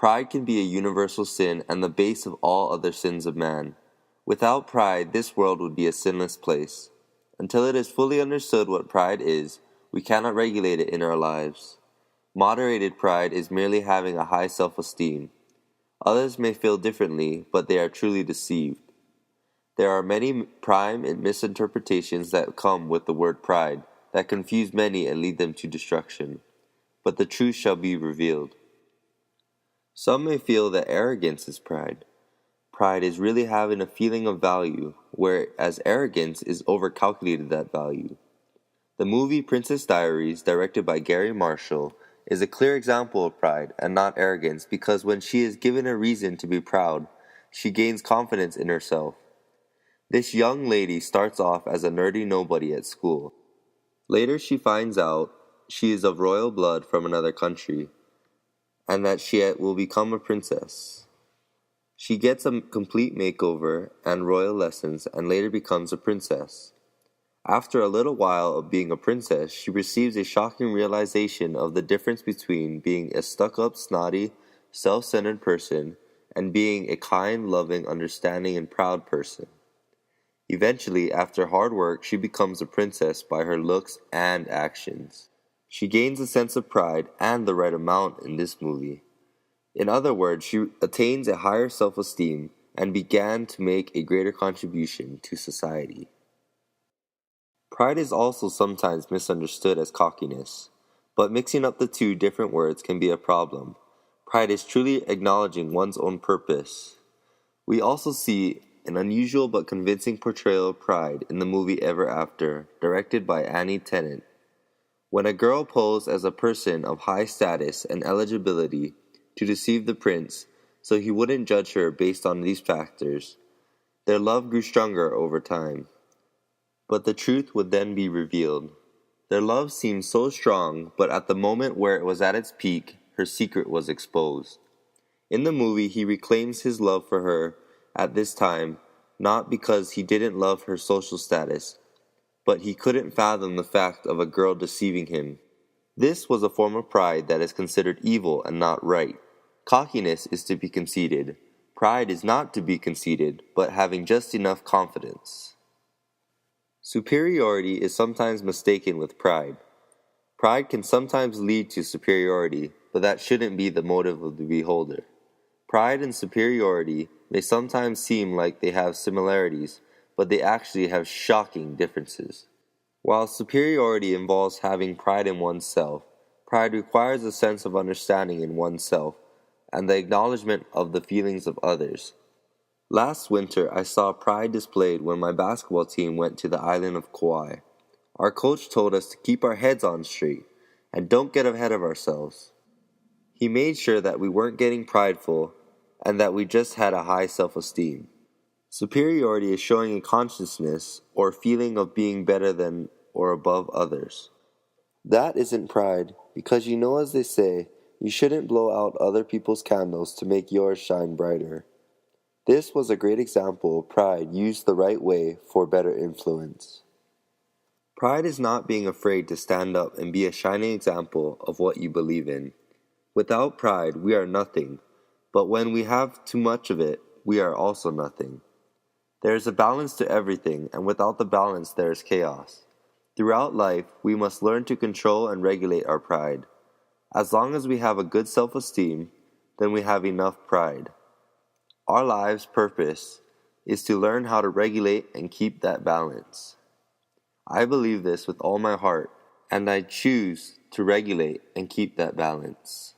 Pride can be a universal sin and the base of all other sins of man. Without pride, this world would be a sinless place. Until it is fully understood what pride is, we cannot regulate it in our lives. Moderated pride is merely having a high self-esteem. Others may feel differently, but they are truly deceived. There are many prime and misinterpretations that come with the word pride that confuse many and lead them to destruction. But the truth shall be revealed. Some may feel that arrogance is pride. Pride is really having a feeling of value, whereas arrogance is overcalculated that value. The movie Princess Diaries, directed by Gary Marshall, is a clear example of pride and not arrogance because when she is given a reason to be proud, she gains confidence in herself. This young lady starts off as a nerdy nobody at school. Later she finds out she is of royal blood from another country, and that she will become a princess. She gets a complete makeover and royal lessons and later becomes a princess. After a little while of being a princess, she receives a shocking realization of the difference between being a stuck-up, snotty, self-centered person and being a kind, loving, understanding, and proud person. Eventually, after hard work, she becomes a princess by her looks and actions. She gains a sense of pride and the right amount in this movie. In other words, she attains a higher self-esteem and began to make a greater contribution to society. Pride is also sometimes misunderstood as cockiness, but mixing up the two different words can be a problem. Pride is truly acknowledging one's own purpose. We also see an unusual but convincing portrayal of pride in the movie Ever After, directed by Annie Tennant. When a girl posed as a person of high status and eligibility to deceive the prince so he wouldn't judge her based on these factors, their love grew stronger over time. But the truth would then be revealed. Their love seemed so strong, but at the moment where it was at its peak, her secret was exposed. In the movie, he reclaims his love for her at this time, not because he didn't love her social status, but he couldn't fathom the fact of a girl deceiving him. This was a form of pride that is considered evil and not right. Cockiness is to be conceited. Pride is not to be conceited, but having just enough confidence. Superiority is sometimes mistaken with pride. Pride can sometimes lead to superiority, but that shouldn't be the motive of the beholder. Pride and superiority may sometimes seem like they have similarities, but they actually have shocking differences. While superiority involves having pride in oneself, pride requires a sense of understanding in oneself and the acknowledgement of the feelings of others. Last winter, I saw pride displayed when my basketball team went to the island of Kauai. Our coach told us to keep our heads on straight and don't get ahead of ourselves. He made sure that we weren't getting prideful and that we just had a high self-esteem. Superiority is showing a consciousness or feeling of being better than or above others. That isn't pride, because you know, as they say, you shouldn't blow out other people's candles to make yours shine brighter. This was a great example of pride used the right way for better influence. Pride is not being afraid to stand up and be a shining example of what you believe in. Without pride, we are nothing, but when we have too much of it, we are also nothing. There is a balance to everything, and without the balance there is chaos. Throughout life, we must learn to control and regulate our pride. As long as we have a good self-esteem, then we have enough pride. Our life's purpose is to learn how to regulate and keep that balance. I believe this with all my heart, and I choose to regulate and keep that balance.